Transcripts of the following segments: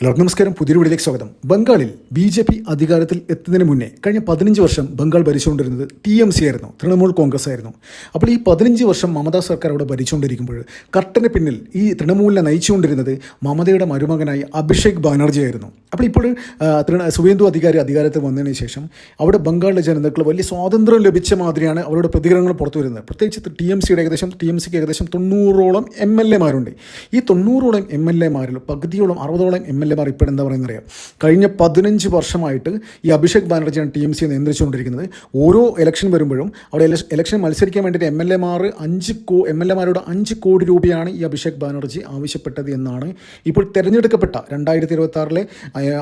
എല്ലാവർക്കും നമസ്കാരം. പുതിയൊരു വീഡിയോയിലേക്ക് സ്വാഗതം. ബംഗാളിൽ BJP അധികാരത്തിൽ എത്തുന്നതിന് മുന്നേ കഴിഞ്ഞ 15 വർഷം ബംഗാൾ ഭരിച്ചുകൊണ്ടിരുന്നത് TMC ആയിരുന്നു, തൃണമൂൽ കോൺഗ്രസ് ആയിരുന്നു. അപ്പോൾ ഈ 15 വർഷം മമതാ സർക്കാർ അവിടെ ഭരിച്ചുകൊണ്ടിരിക്കുമ്പോൾ കർട്ടന് പിന്നിൽ ഈ തൃണമൂലിനെ നയിച്ചുകൊണ്ടിരുന്നത് മമതയുടെ മരുമകനായി അഭിഷേക് ബാനർജി ആയിരുന്നു. അപ്പോൾ ഇപ്പോൾ സുവേന്ദു അധികാരത്തിൽ വന്നതിന് ശേഷം അവിടെ ബംഗാളിലെ ജനതകൾ വലിയ സ്വാതന്ത്ര്യം ലഭിച്ച മാതിരിയാണ് അവരുടെ പ്രതികരണങ്ങൾ പുറത്തു വരുന്നത്. പ്രത്യേകിച്ച് TMCക്ക് ഏകദേശം 90ഓളം MLA മാരുണ്ട്. ഈ 90ഓളം MLA-മാരിൽ പകുതിയോളം 60ഓളം MLA ഇപ്പോൾ എന്താ പറയുന്നത് അറിയാം, കഴിഞ്ഞ 15 വർഷമായിട്ട് ഈ അഭിഷേക് ബാനർജിയാണ് TMC നിയന്ത്രിച്ചുകൊണ്ടിരിക്കുന്നത്. ഓരോ ഇലക്ഷൻ വരുമ്പോഴും അവിടെ ഇലക്ഷൻ മത്സരിക്കാൻ വേണ്ടിയിട്ട് MLA-മാരോട് 5 കോടി രൂപയാണ് ഈ അഭിഷേക് ബാനർജി ആവശ്യപ്പെട്ടത് എന്നാണ് ഇപ്പോൾ തിരഞ്ഞെടുക്കപ്പെട്ട 2026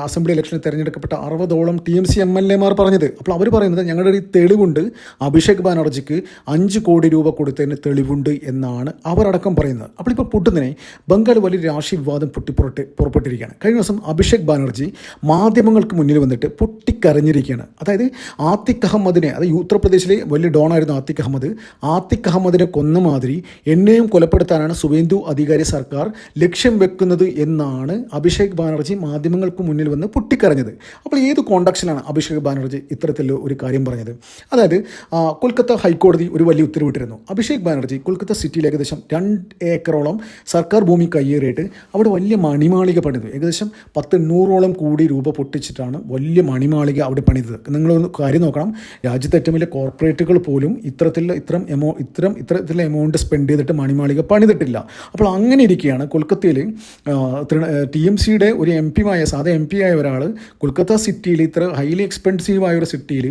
അസംബ്ലി ഇലക്ഷനിൽ തിരഞ്ഞെടുക്കപ്പെട്ട 60ഓളം TMC MLA-മാർ പറഞ്ഞത്. അപ്പോൾ അവർ പറയുന്നത് ഞങ്ങളുടെ ഈ തെളിവുണ്ട്, അഭിഷേക് ബാനർജിക്ക് 5 കോടി രൂപ കൊടുത്തതിന് തെളിവുണ്ട് എന്നാണ് അവരടക്കം പറയുന്നത്. അപ്പോൾ ഇപ്പോൾ പൊട്ടുന്നതിനെ ബംഗാൾ വലിയ രാഷ്ട്രീയ വിവാദം പുറപ്പെട്ടിരിക്കുകയാണ്. കഴിഞ്ഞ ദിവസം അഭിഷേക് ബാനർജി മാധ്യമങ്ങൾക്ക് മുന്നിൽ വന്നിട്ട് പൊട്ടിക്കരഞ്ഞിരിക്കുകയാണ്. അതായത് ആത്തിഖ് അഹമ്മദിനെ, അത് ഉത്തർപ്രദേശിലെ വലിയ ഡോണായിരുന്നു ആത്തിഖ് അഹമ്മദിനെ കൊന്ന മാതിരി എന്നെയും കൊലപ്പെടുത്താനാണ് സുവേന്ദു അധികാരി സർക്കാർ ലക്ഷ്യം വെക്കുന്നത് എന്നാണ് അഭിഷേക് ബാനർജി മാധ്യമങ്ങൾക്ക് മുന്നിൽ വന്ന് പൊട്ടിക്കരഞ്ഞത്. അപ്പോൾ ഏത് കോണ്ടക്സ്റ്റിലാണ് അഭിഷേക് ബാനർജി ഇത്തരത്തിൽ ഒരു കാര്യം പറഞ്ഞത്? അതായത് കൊൽക്കത്ത ഹൈക്കോടതി ഒരു വലിയ ഉത്തരവിട്ടിരുന്നു. അഭിഷേക് ബാനർജി കൊൽക്കത്ത സിറ്റിയിൽ ഏകദേശം 2 ഏക്കറോളം സർക്കാർ ഭൂമി കയ്യേറിയിട്ട് അവിടെ വലിയ മണിമാളിക പണിതു. ഏകദേശം 100-100ഓളം കോടി രൂപ പൊട്ടിച്ചിട്ടാണ് വലിയ മണിമാളിക അവിടെ പണിതത്. നിങ്ങളൊന്ന് കാര്യം നോക്കണം, രാജ്യത്തെ ഏറ്റവും വലിയ കോർപ്പറേറ്റുകൾ പോലും ഇത്തരത്തിലുള്ള എമൗണ്ട് സ്പെൻഡ് ചെയ്തിട്ട് മണിമാളിക പണിതിട്ടില്ല. അപ്പോൾ അങ്ങനെ ഇരിക്കുകയാണ് കൊൽക്കത്തയിൽ TMCയുടെ ഒരു സാധാ MP ആയ ഒരാൾ കൊൽക്കത്ത സിറ്റിയിൽ ഇത്ര ഹൈലി എക്സ്പെൻസീവായ ഒരു സിറ്റിയിൽ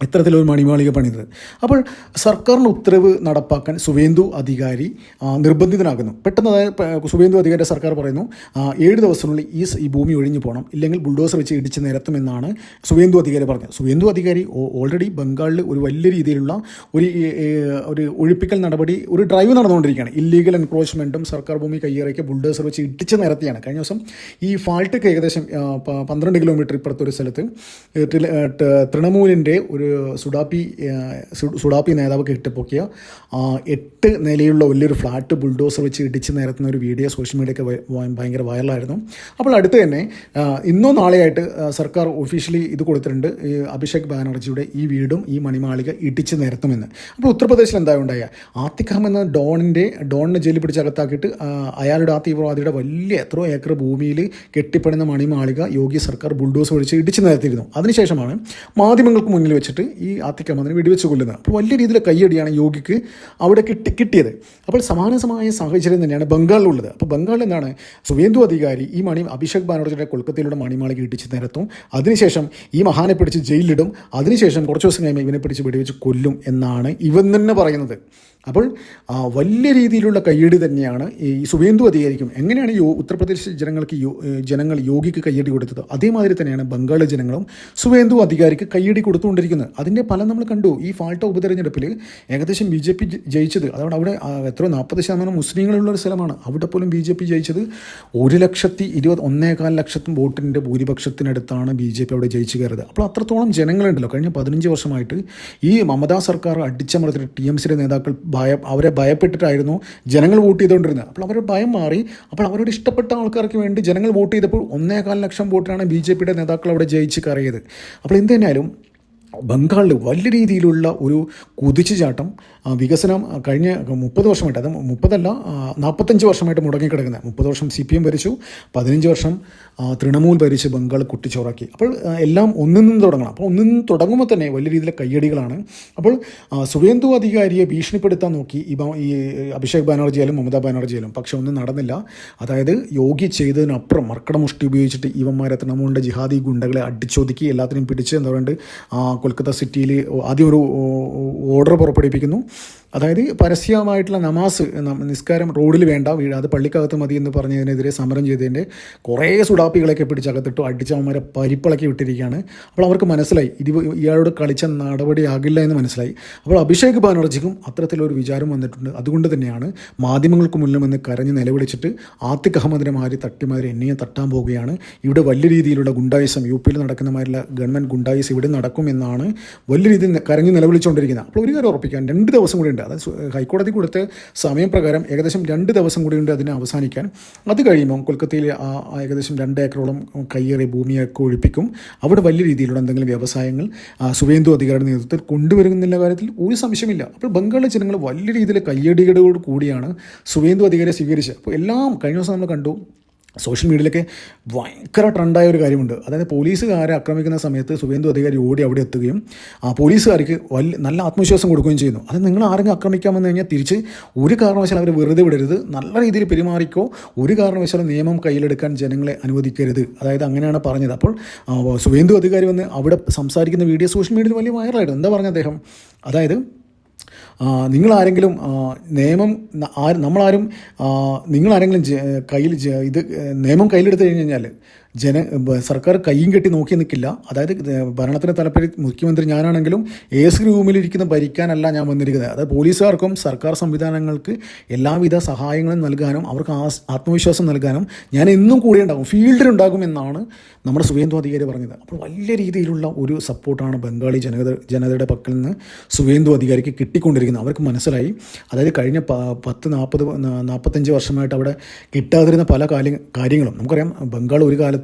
ഇത്തരത്തിലൊരു മണിമാളിക പണിതത്. അപ്പോൾ സർക്കാരിൻ്റെ ഉത്തരവ് നടപ്പാക്കാൻ സുവേന്ദു അധികാരി നിർബന്ധിതനാകുന്നു. പെട്ടെന്ന് സുവേന്ദു അധികാരി സർക്കാർ പറയുന്നു 7 ദിവസത്തിനുള്ളിൽ ഈ ഭൂമി ഒഴിഞ്ഞു പോകണം, ഇല്ലെങ്കിൽ ബുൾഡോസർ വെച്ച് ഇടിച്ച് നിരത്തുമെന്നാണ് സുവേന്ദു അധികാരി പറഞ്ഞത്. സുവേന്ദു അധികാരി ഓൾറെഡി ബംഗാളിൽ ഒരു വലിയ രീതിയിലുള്ള ഒരു ഒഴിപ്പിക്കൽ നടപടി, ഒരു ഡ്രൈവ് നടന്നുകൊണ്ടിരിക്കുകയാണ്. ഇല്ലീഗൽ എൻക്രോച്ച്മെൻറ്റും സർക്കാർ ഭൂമി കയ്യേറിയൊക്കെ ബുൾഡോസർ വെച്ച് ഇടിച്ച് നിരത്തിയാണ്. കഴിഞ്ഞ ദിവസം ഈ ഫാൾട്ടൊക്കെ ഏകദേശം 12 കിലോമീറ്റർ ഇപ്പുറത്തൊരു സ്ഥലത്ത് തൃണമൂലിൻ്റെ ഒരു സുഡാപ്പി നേതാവ് കെട്ടിപ്പൊക്കിയ 8 നിലയുള്ള വലിയൊരു ഫ്ലാറ്റ് ബുൾഡോസർ വെച്ച് ഇടിച്ച് നിരത്തുന്ന ഒരു വീഡിയോ സോഷ്യൽ മീഡിയയൊക്കെ ഭയങ്കര വൈറലായിരുന്നു. അപ്പോൾ അടുത്ത് തന്നെ ഇന്നോ നാളെയായിട്ട് സർക്കാർ ഒഫീഷ്യലി ഇത് കൊടുത്തിട്ടുണ്ട്, അഭിഷേക് ബാനർജിയുടെ ഈ വീടും ഈ മണിമാളിക ഇടിച്ച് നിരത്തുമെന്ന്. അപ്പോൾ ഉത്തർപ്രദേശിൽ എന്താ ഉണ്ടായ ആത്തിഖ് അഹമ്മദ് എന്ന ഡോണിനെ ജയിലിൽ പിടിച്ച് അകത്താക്കിയിട്ട് അയാളുടെ ആ തീവ്രവാദിയുടെ വലിയ എത്രയോ ഏക്കർ ഭൂമിയിൽ കെട്ടിപ്പടുന്ന മണിമാളിക യോഗി സർക്കാർ ബുൾഡോസർ വെച്ച് ഇടിച്ച് നിരത്തിയിരുന്നു. അതിനുശേഷമാണ് മാധ്യമങ്ങൾക്ക് മുന്നിൽ വെച്ചിട്ട് ഈ ആത്തിഖ് അഹമ്മദിനെ വെടിവെച്ച് കൊല്ലുന്നത്. അപ്പോൾ വലിയ രീതിയിൽ കയ്യടിയാണ് യോഗിക്ക് അവിടെ കിട്ടിയത്. അപ്പോൾ സമാനമായ സാഹചര്യം തന്നെയാണ് ബംഗാളിലുള്ളത്. അപ്പോൾ ബംഗാളിൽ എന്താണ്, സുവേന്ദു അധികാരി ഈ അഭിഷേക് ബാനർജിയുടെ കൊൽക്കത്തയിലൂടെ മണിമാളിക ഇടിച്ച് നിരത്തും, അതിനുശേഷം ഈ മഹാനെ പിടിച്ച് ജയിലിലിടും, അതിനുശേഷം കുറച്ച് ദിവസം കഴിയുമ്പോൾ ഇവനെ പിടിച്ച് വെടിവെച്ച് കൊല്ലും എന്നാണ് ഇവൻ തന്നെ പറയുന്നത്. അപ്പോൾ വലിയ രീതിയിലുള്ള കയ്യടി തന്നെയാണ് ഈ സുവേന്ദു അധികാരിക്കും. എങ്ങനെയാണ് ഉത്തർപ്രദേശ് ജനങ്ങൾ യോഗിക്ക് കയ്യടി കൊടുത്തത്, അതേമാതിരി തന്നെയാണ് ബംഗാൾ ജനങ്ങളും സുവേന്ദു അധികാരിക്ക് കയ്യടി കൊടുത്തുകൊണ്ടിരിക്കുന്നത്. അതിൻ്റെ ഫലം നമ്മൾ കണ്ടു. ഈ ഫാൾട്ട ഉപതെരഞ്ഞെടുപ്പിൽ ഏകദേശം BJP ജയിച്ചത്, അതുകൊണ്ട് അവിടെ എത്ര 40% മുസ്ലിങ്ങളുള്ള ഒരു സ്ഥലമാണ്. അവിടെ പോലും BJP ജയിച്ചത് 1,21,400,000 വോട്ടിൻ്റെ ഭൂരിപക്ഷത്തിനടുത്താണ് BJP അവിടെ ജയിച്ചു കയറിയത്. അപ്പോൾ അത്രത്തോളം ജനങ്ങളുണ്ടല്ലോ. കഴിഞ്ഞ 15 വർഷമായിട്ട് ഈ മമതാ സർക്കാർ അടിച്ചമർത്തിയിട്ട് TMCയുടെ നേതാക്കൾ അവരെ ഭയപ്പെട്ടിട്ടായിരുന്നു ജനങ്ങൾ വോട്ട് ചെയ്തുകൊണ്ടിരുന്നത്. അപ്പോൾ അവരുടെ ഭയം മാറി. അപ്പോൾ അവരോട് ഇഷ്ടപ്പെട്ട ആൾക്കാർക്ക് വേണ്ടി ജനങ്ങൾ വോട്ട് ചെയ്തപ്പോൾ 1,400,000 വോട്ടിനാണ് BJPയുടെ നേതാക്കൾ അവിടെ ജയിച്ച് കയറിയത്. അപ്പോൾ എന്ത് തന്നെയാലും ബംഗാളിൽ വലിയ രീതിയിലുള്ള ഒരു കുതിച്ചുചാട്ടം വികസനം കഴിഞ്ഞ 30 വർഷമായിട്ട്, അത് 45 വർഷമായിട്ട് മുടങ്ങിക്കിടക്കുന്നത്. 30 വർഷം CPM ഭരിച്ചു, 15 വർഷം തൃണമൂൽ ഭരിച്ച് ബംഗാൾ കുട്ടിച്ചോറാക്കി. അപ്പോൾ എല്ലാം ഒന്നിൽ നിന്ന് തുടങ്ങണം. അപ്പോൾ ഒന്നിൽ നിന്ന് തുടങ്ങുമ്പോൾ തന്നെ വലിയ രീതിയിലെ കയ്യടികളാണ്. അപ്പോൾ സുവേന്ദു അധികാരിയെ ഭീഷണിപ്പെടുത്താൻ നോക്കി ഈ അഭിഷേക് ബാനർജിയാലും മമതാ ബാനർജിയാലും, പക്ഷെ ഒന്നും നടന്നില്ല. അതായത് യോഗി ചെയ്തതിനപ്പുറം മർക്കടമുഷ്ടി ഉപയോഗിച്ചിട്ട് ഇവന്മാരെ തൃണമൂലിൻ്റെ ജിഹാദി ഗുണ്ടകളെ അടിച്ചൊതുക്കി എല്ലാത്തിനെയും പിടിച്ച് എന്താ പറയുക കൊൽക്കത്ത സിറ്റിയിൽ ആദ്യം ഒരു ഓർഡർ പുറപ്പെടുവിപ്പിക്കുന്നു. അതായത് പരസ്യമായിട്ടുള്ള നിസ്കാരം റോഡിൽ വേണ്ട, അത് പള്ളിക്കകത്ത് മതി എന്ന് പറഞ്ഞതിനെതിരെ സമരം ചെയ്തതിൻ്റെ കുറേ സുഡാപ്പികളൊക്കെ പിടിച്ചകത്തിട്ടു അടിച്ചവന്മാരെ പരിപ്പിളക്കി വിട്ടിരിക്കുകയാണ്. അപ്പോൾ അവർക്ക് മനസ്സിലായി ഇയാളോട് കളിച്ച നടപടിയാകില്ല എന്ന് മനസ്സിലായി. അപ്പോൾ അഭിഷേക് ബാനർജിക്കും അത്തരത്തിലൊരു വിചാരം വന്നിട്ടുണ്ട്. അതുകൊണ്ട് തന്നെയാണ് മാധ്യമങ്ങൾക്ക് മുന്നിൽ നിന്ന് കരഞ്ഞ് നിലവിളിച്ചിട്ട് ആത്തിഖ് അഹമ്മദിനെ തട്ടിമാതിരി എന്നെയും തട്ടാൻ പോവുകയാണ്. ഇവിടെ വലിയ രീതിയിലുള്ള ഗുണ്ടായിസം, UP നടക്കുന്ന മാതിരിയുള്ള ഗവൺമെൻറ് ഗുണ്ടായിസം ഇവിടെ നടക്കുമെന്നാണ് വലിയ രീതിയിൽ കരഞ്ഞ് നിലവിളിച്ചുകൊണ്ടിരിക്കുന്നത്. അപ്പോൾ ഒരു കാര്യം ഉറപ്പിക്കാൻ 2 ദിവസം കൂടി കൂടിയുണ്ട്. അതായത് ഹൈക്കോടതി കൊടുത്ത സമയപ്രകാരം ഏകദേശം 2 ദിവസം കൂടിയുണ്ട് അതിനെ അവസാനിക്കാൻ. അത് കഴിയുമ്പം കൊൽക്കത്തയിൽ ഏകദേശം 2 ഏക്കറോളം കയ്യേറിയ ഭൂമിയൊക്കെ ഒഴിപ്പിക്കും. അവിടെ വലിയ രീതിയിലുള്ള എന്തെങ്കിലും വ്യവസായങ്ങൾ സുവേന്ദു അധികാരിയുടെ നേതൃത്വത്തിൽ കൊണ്ടുവരുന്നില്ല കാര്യത്തിൽ ഒരു സംശയമില്ല. അപ്പോൾ ബംഗാളിലെ ജനങ്ങൾ വലിയ രീതിയിൽ കയ്യടികളോട് കൂടിയാണ് സുവേന്ദു അധികാരിയെ സ്വീകരിച്ചത്. അപ്പോൾ എല്ലാം കഴിഞ്ഞ ദിവസം നമ്മൾ കണ്ടു, സോഷ്യൽ മീഡിയയിലൊക്കെ ഭയങ്കര ട്രെൻഡായ ഒരു കാര്യമുണ്ട്. അതായത് പോലീസുകാരെ ആക്രമിക്കുന്ന സമയത്ത് സുവേന്ദു അധികാരി ഓടി അവിടെ എത്തുകയും പോലീസുകാർക്ക് നല്ല ആത്മവിശ്വാസം കൊടുക്കുകയും ചെയ്യുന്നു. അത് നിങ്ങൾ ആരെങ്കിലും ആക്രമിക്കാമെന്ന് കഴിഞ്ഞാൽ തിരിച്ച് ഒരു കാരണവശാലും അവർ വെറുതെ വിടരുത്, നല്ല രീതിയിൽ പെരുമാറിക്കോ, ഒരു കാരണവശാലും നിയമം കയ്യിലെടുക്കാൻ ജനങ്ങളെ അനുവദിക്കരുത്. അതായത് അങ്ങനെയാണ് പറഞ്ഞത്. അപ്പോൾ സുവേന്ദു അധികാരി വന്ന് അവിടെ സംസാരിക്കുന്ന വീഡിയോ സോഷ്യൽ മീഡിയയിൽ വലിയ വൈറലായിരുന്നു. എന്താ പറഞ്ഞ അദ്ദേഹം, അതായത് നിങ്ങളാരെങ്കിലും നിയമം നമ്മളാരും നിങ്ങളാരെങ്കിലും കയ്യിൽ ഇത് നിയമം കയ്യിലെടുത്ത് കഴിഞ്ഞാൽ സർക്കാർ കയ്യും കെട്ടി നോക്കി നിൽക്കില്ല. അതായത് ഭരണത്തിന് തലപ്പേരി മുഖ്യമന്ത്രി ഞാനാണെങ്കിലും AC റൂമിലിരിക്കുന്ന ഭരിക്കാനല്ല ഞാൻ വന്നിരിക്കുന്നത്. അതായത് പോലീസുകാർക്കും സർക്കാർ സംവിധാനങ്ങൾക്ക് എല്ലാവിധ സഹായങ്ങളും നൽകാനും അവർക്ക് ആത്മവിശ്വാസം നൽകാനും ഞാൻ എന്നും കൂടെ ഉണ്ടാകും, ഫീൽഡിലുണ്ടാകും എന്നാണ് നമ്മുടെ സുവേന്ദു അധികാരി പറഞ്ഞത്. അപ്പോൾ വലിയ രീതിയിലുള്ള ഒരു സപ്പോർട്ടാണ് ബംഗാളി ജനതയുടെ പക്കൽ നിന്ന് സുവേന്ദു അധികാരിക്ക് കിട്ടിക്കൊണ്ടിരിക്കുന്നത്. അവർക്ക് മനസ്സിലായി, അതായത് കഴിഞ്ഞ 40-45 വർഷമായിട്ട് അവിടെ കിട്ടാതിരുന്ന പല കാര്യങ്ങളും നമുക്കറിയാം. ബംഗാൾ ഒരു കാലത്ത്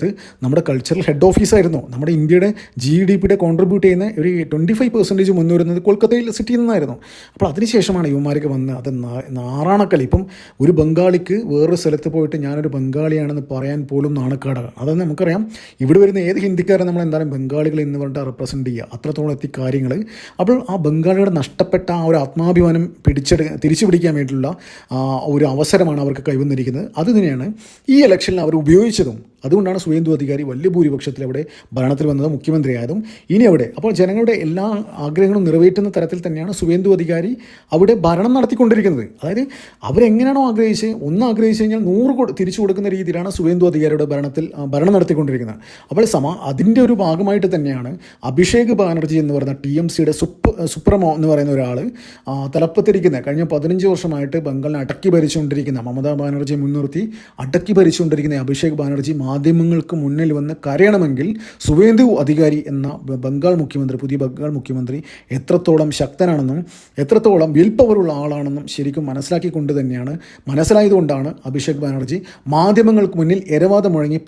നമ്മുടെ കൾച്ചറൽ ഹെഡ് ഓഫീസായിരുന്നു. നമ്മുടെ ഇന്ത്യയുടെ GDP കോൺട്രിബ്യൂട്ട് ചെയ്യുന്ന ഒരു 25% മുൻവരുന്നത് കൊൽക്കത്തയിൽ സിറ്റിയിൽ നിന്നായിരുന്നു. അപ്പോൾ അതിനുശേഷമാണ് യുവമാർക്ക് വന്ന് അത് നാറാണക്കൽ. ഇപ്പം ഒരു ബംഗാളിക്ക് വേറൊരു സ്ഥലത്ത് പോയിട്ട് ഞാനൊരു ബംഗാളിയാണെന്ന് പറയാൻ പോലും നാണക്കേടാണ്. അതെന്ന് നമുക്കറിയാം. ഇവിടെ വരുന്ന ഏത് ഹിന്ദിക്കാരെ നമ്മൾ എന്തായാലും ബംഗാളികൾ എന്ന് പറഞ്ഞിട്ട് റെപ്രസെൻറ്റ് ചെയ്യുക, അത്രത്തോളം എത്തി കാര്യങ്ങൾ. അപ്പോൾ ആ ബംഗാളിയുടെ നഷ്ടപ്പെട്ട ആ ഒരു ആത്മാഭിമാനം തിരിച്ചു പിടിക്കാൻ വേണ്ടിയിട്ടുള്ള ഒരു അവസരമാണ് അവർക്ക് കൈവന്നിരിക്കുന്നത്. അത് തന്നെയാണ് ഈ ഇലക്ഷനിൽ അവർ ഉപയോഗിച്ചതും. അതുകൊണ്ടാണ് സുവേന്ദു അധികാരി വലിയ ഭൂരിപക്ഷത്തിൽ അവിടെ ഭരണത്തിൽ വന്നത്, മുഖ്യമന്ത്രിയായതും. ഇനി അവിടെ അപ്പോൾ ജനങ്ങളുടെ എല്ലാ ആഗ്രഹങ്ങളും നിറവേറ്റുന്ന തരത്തിൽ തന്നെയാണ് സുവേന്ദു അധികാരി അവിടെ ഭരണം നടത്തിക്കൊണ്ടിരിക്കുന്നത്. അതായത് അവരെങ്ങനെയാണോ ആഗ്രഹിച്ചു കഴിഞ്ഞാൽ 100 തിരിച്ചു കൊടുക്കുന്ന രീതിയിലാണ് സുവേന്ദു അധികാരിയുടെ ഭരണം നടത്തിക്കൊണ്ടിരിക്കുന്നത്. അപ്പോൾ അതിൻ്റെ ഒരു ഭാഗമായിട്ട് തന്നെയാണ് അഭിഷേക് ബാനർജി എന്ന് പറയുന്ന TMCയുടെ സുപ്രമോ എന്ന് പറയുന്ന ഒരാൾ തലപ്പത്തിരിക്കുന്നത്. കഴിഞ്ഞ 15 വർഷമായിട്ട് ബംഗാളിനെ അടക്കി ഭരിച്ചുകൊണ്ടിരിക്കുന്ന മമതാ ബാനർജിയെ മുൻനിർത്തി അടക്കി ഭരിച്ചുകൊണ്ടിരിക്കുന്ന അഭിഷേക് ബാനർജി മാധ്യമങ്ങൾക്ക് മുന്നിൽ വന്ന് കരയണമെങ്കിൽ സുവേന്ദു അധികാരി എന്ന പുതിയ ബംഗാൾ മുഖ്യമന്ത്രി എത്രത്തോളം ശക്തനാണെന്നും എത്രത്തോളം വിൽ പവറുള്ള ആളാണെന്നും ശരിക്കും മനസ്സിലായതുകൊണ്ടാണ് അഭിഷേക് ബാനർജി മാധ്യമങ്ങൾക്ക് മുന്നിൽ എരവാദം മുഴങ്ങി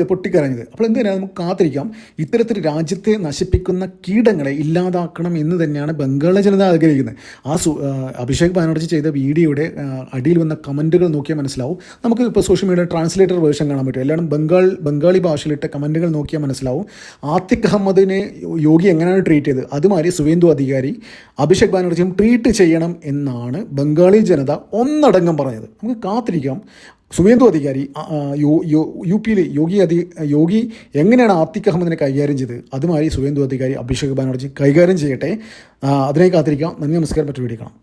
പൊട്ടിക്കരഞ്ഞത്. അപ്പോൾ എന്തിനാണ് നമുക്ക് കാത്തിരിക്കാം. ഇത്തരത്തിൽ രാജ്യത്തെ നശിപ്പിക്കുന്ന കീടങ്ങളെ ഇല്ലാതാക്കണം എന്ന് തന്നെയാണ് ബംഗാളിലെ ജനത ആഗ്രഹിക്കുന്നത്. അഭിഷേക് ബാനർജി ചെയ്ത വീഡിയോയുടെ അടിയിൽ വന്ന കമൻറ്റുകൾ നോക്കിയാൽ മനസ്സിലാവും. നമുക്ക് ഇപ്പോൾ സോഷ്യൽ മീഡിയ ട്രാൻസ്ലേറ്റർ വേർഷൻ കാണാൻ പറ്റും. എല്ലാവരും ബംഗാളി ഭാഷയിലിട്ട കമൻറ്റുകൾ നോക്കിയാൽ മനസ്സിലാവും. ആത്തിഖ് അഹമ്മദിനെ യോഗി എങ്ങനെയാണ് ട്രീറ്റ് ചെയ്തത്, അതുമാതിരി സുവേന്ദു അധികാരി അഭിഷേക് ബാനർജിയും ട്രീറ്റ് ചെയ്യണം എന്നാണ് ബംഗാളി ജനത ഒന്നടങ്കം പറഞ്ഞത്. നമുക്ക് കാത്തിരിക്കാം. സുവേന്ദു അധികാരി UP-യിൽ യോഗി എങ്ങനെയാണ് ആത്തിഖ് അഹമ്മദിനെ കൈകാര്യം ചെയ്തത്, അതുമാതിരി സുവേന്ദു അധികാരി അഭിഷേക് ബാനർജി കൈകാര്യം ചെയ്യട്ടെ. അതിനെ കാത്തിരിക്കാം. നന്ദി, നമസ്കാരം. മറ്റൊരു വീഡിയോ കാണാം.